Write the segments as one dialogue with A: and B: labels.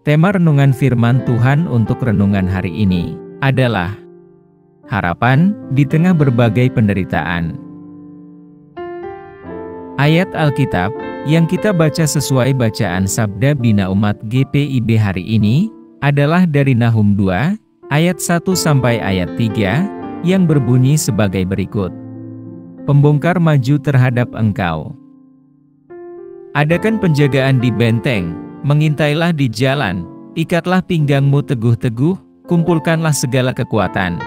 A: Tema renungan firman Tuhan untuk renungan hari ini adalah harapan di tengah berbagai penderitaan. Ayat Alkitab yang kita baca sesuai bacaan Sabda Bina Umat GPIB hari ini adalah dari Nahum 2 ayat 1 sampai ayat 3 yang berbunyi sebagai berikut. Pembongkar maju terhadap engkau. Adakan penjagaan di benteng, mengintailah di jalan, ikatlah pinggangmu teguh-teguh, kumpulkanlah segala kekuatan.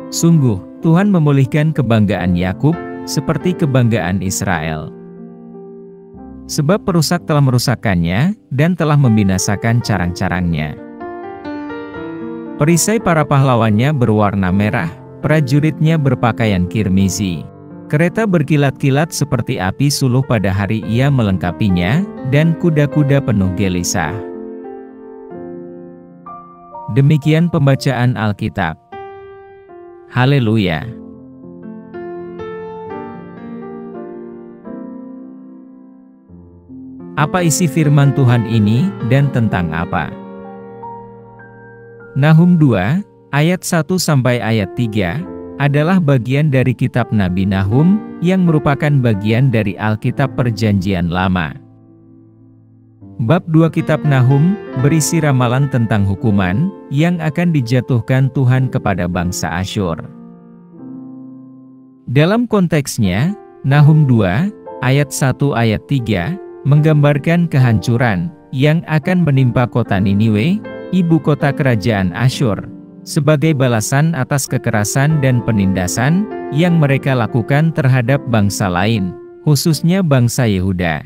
A: Sungguh, Tuhan memulihkan kebanggaan Yakub, seperti kebanggaan Israel. Sebab perusak telah merusakkannya, dan telah membinasakan carang-carangnya. Perisai para pahlawannya berwarna merah, prajuritnya berpakaian kirmizi. Kereta berkilat-kilat seperti api suluh pada hari ia melengkapinya, dan kuda-kuda penuh gelisah. Demikian pembacaan Alkitab. Haleluya! Apa isi firman Tuhan ini, dan tentang apa? Nahum 2, ayat 1 sampai ayat 3, adalah bagian dari kitab Nabi Nahum, yang merupakan bagian dari Alkitab Perjanjian Lama. Bab 2 kitab Nahum, berisi ramalan tentang hukuman, yang akan dijatuhkan Tuhan kepada bangsa Asyur. Dalam konteksnya, Nahum 2, ayat 1 ayat 3, menggambarkan kehancuran, yang akan menimpa kota Niniwe, ibu kota kerajaan Asyur, sebagai balasan atas kekerasan dan penindasan yang mereka lakukan terhadap bangsa lain, khususnya bangsa Yehuda.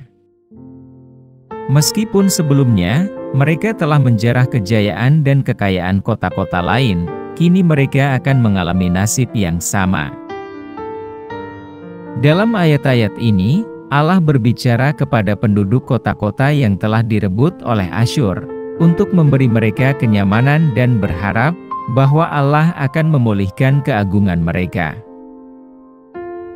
A: Meskipun sebelumnya, mereka telah menjarah kejayaan dan kekayaan kota-kota lain, kini mereka akan mengalami nasib yang sama. Dalam ayat-ayat ini, Allah berbicara kepada penduduk kota-kota yang telah direbut oleh Asyur, untuk memberi mereka kenyamanan dan berharap bahwa Allah akan memulihkan keagungan mereka.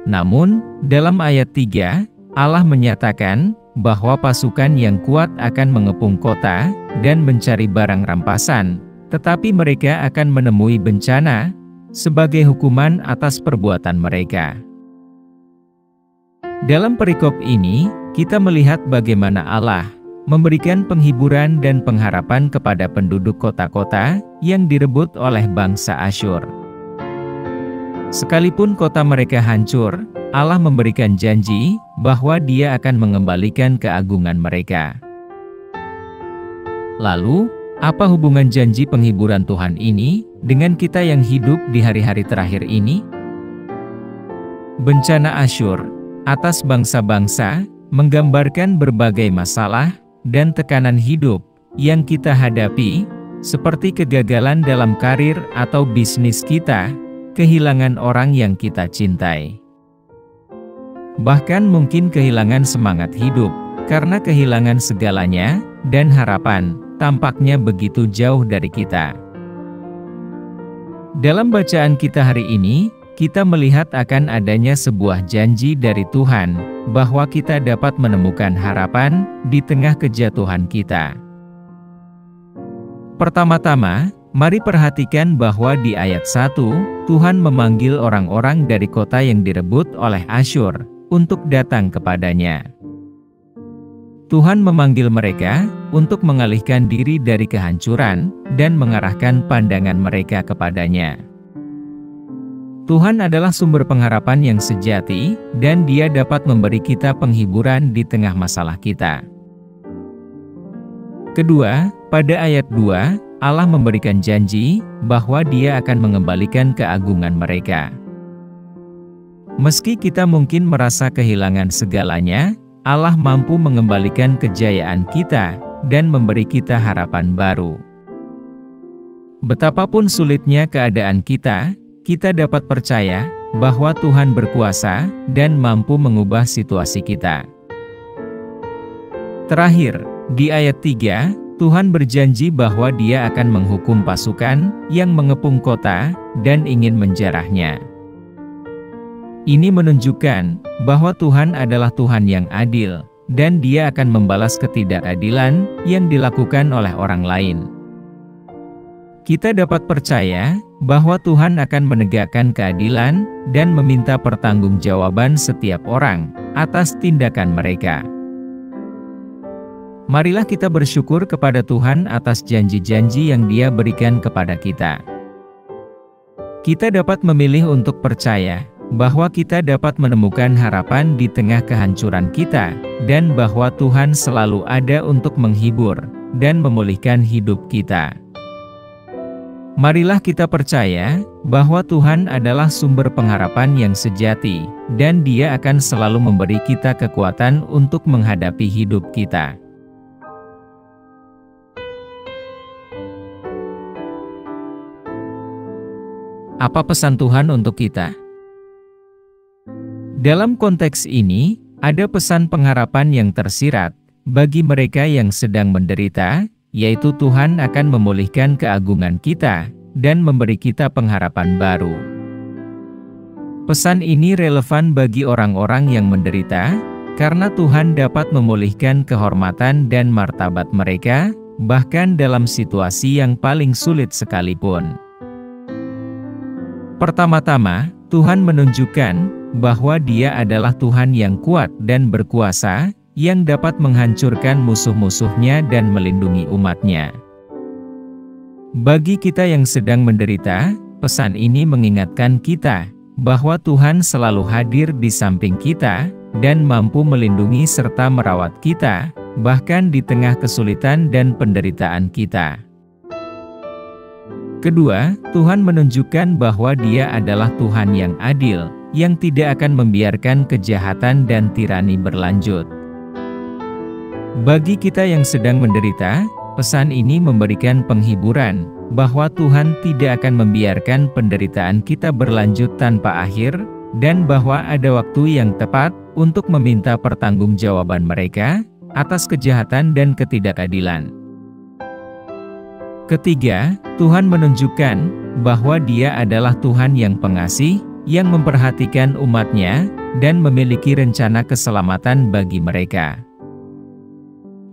A: Namun, dalam ayat 3, Allah menyatakan bahwa pasukan yang kuat akan mengepung kota dan mencari barang rampasan, tetapi mereka akan menemui bencana sebagai hukuman atas perbuatan mereka. Dalam perikop ini, kita melihat bagaimana Allah memberikan penghiburan dan pengharapan kepada penduduk kota-kota yang direbut oleh bangsa Asyur. Sekalipun kota mereka hancur, Allah memberikan janji bahwa Dia akan mengembalikan keagungan mereka. Lalu, apa hubungan janji penghiburan Tuhan ini dengan kita yang hidup di hari-hari terakhir ini? Bencana Asyur atas bangsa-bangsa menggambarkan berbagai masalah dan tekanan hidup yang kita hadapi, seperti kegagalan dalam karir atau bisnis kita, kehilangan orang yang kita cintai. Bahkan mungkin kehilangan semangat hidup, karena kehilangan segalanya, dan harapan tampaknya begitu jauh dari kita. Dalam bacaan kita hari ini, kita melihat akan adanya sebuah janji dari Tuhan, bahwa kita dapat menemukan harapan di tengah kejatuhan kita. Pertama-tama, mari perhatikan bahwa di ayat 1, Tuhan memanggil orang-orang dari kota yang direbut oleh Asyur, untuk datang kepadanya. Tuhan memanggil mereka, untuk mengalihkan diri dari kehancuran, dan mengarahkan pandangan mereka kepadanya. Tuhan adalah sumber pengharapan yang sejati, dan Dia dapat memberi kita penghiburan di tengah masalah kita. Kedua, pada ayat 2, Allah memberikan janji bahwa Dia akan mengembalikan keagungan mereka. Meski kita mungkin merasa kehilangan segalanya, Allah mampu mengembalikan kejayaan kita, dan memberi kita harapan baru. Betapapun sulitnya keadaan kita dapat percaya bahwa Tuhan berkuasa dan mampu mengubah situasi kita. Terakhir, di ayat 3, Tuhan berjanji bahwa Dia akan menghukum pasukan yang mengepung kota dan ingin menjarahnya. Ini menunjukkan bahwa Tuhan adalah Tuhan yang adil, dan Dia akan membalas ketidakadilan yang dilakukan oleh orang lain. Kita dapat percaya bahwa Tuhan akan menegakkan keadilan dan meminta pertanggungjawaban setiap orang atas tindakan mereka. Marilah kita bersyukur kepada Tuhan atas janji-janji yang Dia berikan kepada kita. Kita dapat memilih untuk percaya bahwa kita dapat menemukan harapan di tengah kehancuran kita, dan bahwa Tuhan selalu ada untuk menghibur dan memulihkan hidup kita. Marilah kita percaya bahwa Tuhan adalah sumber pengharapan yang sejati, dan Dia akan selalu memberi kita kekuatan untuk menghadapi hidup kita. Apa pesan Tuhan untuk kita? Dalam konteks ini, ada pesan pengharapan yang tersirat bagi mereka yang sedang menderita, yaitu Tuhan akan memulihkan keagungan kita dan memberi kita pengharapan baru. Pesan ini relevan bagi orang-orang yang menderita, karena Tuhan dapat memulihkan kehormatan dan martabat mereka, bahkan dalam situasi yang paling sulit sekalipun. Pertama-tama, Tuhan menunjukkan bahwa Dia adalah Tuhan yang kuat dan berkuasa, yang dapat menghancurkan musuh-musuhnya dan melindungi umat-Nya. Bagi kita yang sedang menderita, pesan ini mengingatkan kita bahwa Tuhan selalu hadir di samping kita dan mampu melindungi serta merawat kita, bahkan di tengah kesulitan dan penderitaan kita. Kedua, Tuhan menunjukkan bahwa Dia adalah Tuhan yang adil, yang tidak akan membiarkan kejahatan dan tirani berlanjut. Bagi kita yang sedang menderita, pesan ini memberikan penghiburan bahwa Tuhan tidak akan membiarkan penderitaan kita berlanjut tanpa akhir, dan bahwa ada waktu yang tepat untuk meminta pertanggungjawaban mereka atas kejahatan dan ketidakadilan. Ketiga, Tuhan menunjukkan bahwa Dia adalah Tuhan yang pengasih, yang memperhatikan umat-Nya, dan memiliki rencana keselamatan bagi mereka.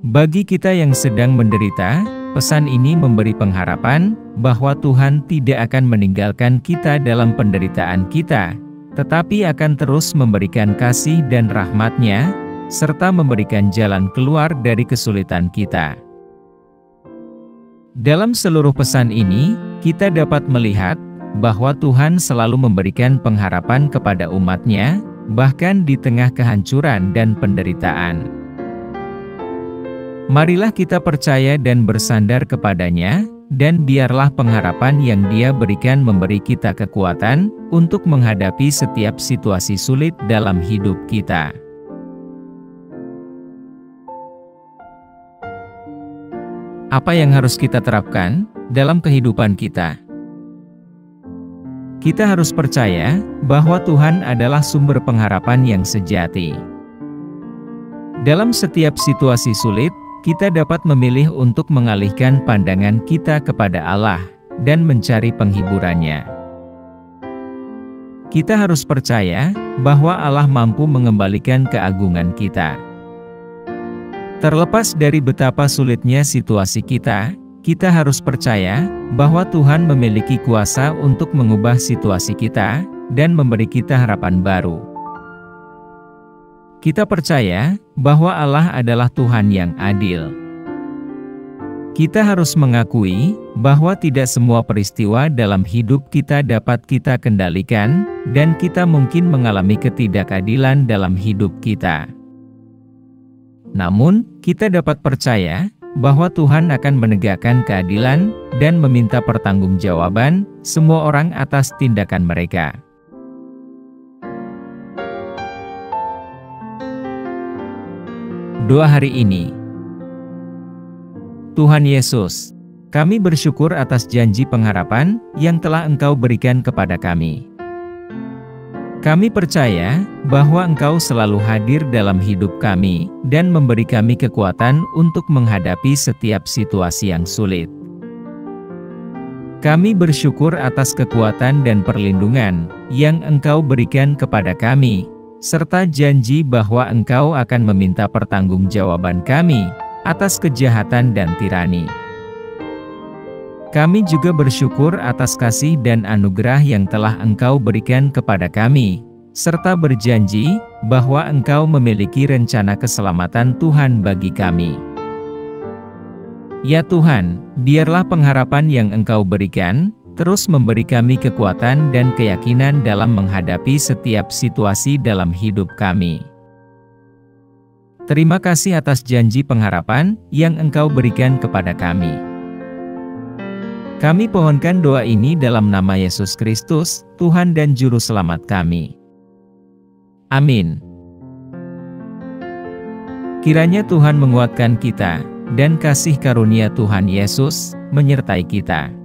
A: Bagi kita yang sedang menderita, pesan ini memberi pengharapan bahwa Tuhan tidak akan meninggalkan kita dalam penderitaan kita, tetapi akan terus memberikan kasih dan rahmat-Nya, serta memberikan jalan keluar dari kesulitan kita. Dalam seluruh pesan ini, kita dapat melihat bahwa Tuhan selalu memberikan pengharapan kepada umat-Nya, bahkan di tengah kehancuran dan penderitaan. Marilah kita percaya dan bersandar kepada-Nya, dan biarlah pengharapan yang Dia berikan memberi kita kekuatan untuk menghadapi setiap situasi sulit dalam hidup kita. Apa yang harus kita terapkan dalam kehidupan kita? Kita harus percaya bahwa Tuhan adalah sumber pengharapan yang sejati. Dalam setiap situasi sulit, kita dapat memilih untuk mengalihkan pandangan kita kepada Allah dan mencari penghiburannya. Kita harus percaya bahwa Allah mampu mengembalikan keagungan kita. Terlepas dari betapa sulitnya situasi kita harus percaya bahwa Tuhan memiliki kuasa untuk mengubah situasi kita dan memberi kita harapan baru. Kita percaya bahwa Allah adalah Tuhan yang adil. Kita harus mengakui bahwa tidak semua peristiwa dalam hidup kita dapat kita kendalikan, dan kita mungkin mengalami ketidakadilan dalam hidup kita. Namun, kita dapat percaya bahwa Tuhan akan menegakkan keadilan dan meminta pertanggungjawaban semua orang atas tindakan mereka. Doa hari ini. Tuhan Yesus, kami bersyukur atas janji pengharapan yang telah Engkau berikan kepada kami. Kami percaya bahwa Engkau selalu hadir dalam hidup kami dan memberi kami kekuatan untuk menghadapi setiap situasi yang sulit. Kami bersyukur atas kekuatan dan perlindungan yang Engkau berikan kepada kami, serta janji bahwa Engkau akan meminta pertanggungjawaban kami atas kejahatan dan tirani. Kami juga bersyukur atas kasih dan anugerah yang telah Engkau berikan kepada kami, serta berjanji bahwa Engkau memiliki rencana keselamatan Tuhan bagi kami. Ya Tuhan, biarlah pengharapan yang Engkau berikan terus memberi kami kekuatan dan keyakinan dalam menghadapi setiap situasi dalam hidup kami. Terima kasih atas janji pengharapan yang Engkau berikan kepada kami. Kami pohonkan doa ini dalam nama Yesus Kristus, Tuhan dan Juru Selamat kami. Amin. Kiranya Tuhan menguatkan kita, dan kasih karunia Tuhan Yesus menyertai kita.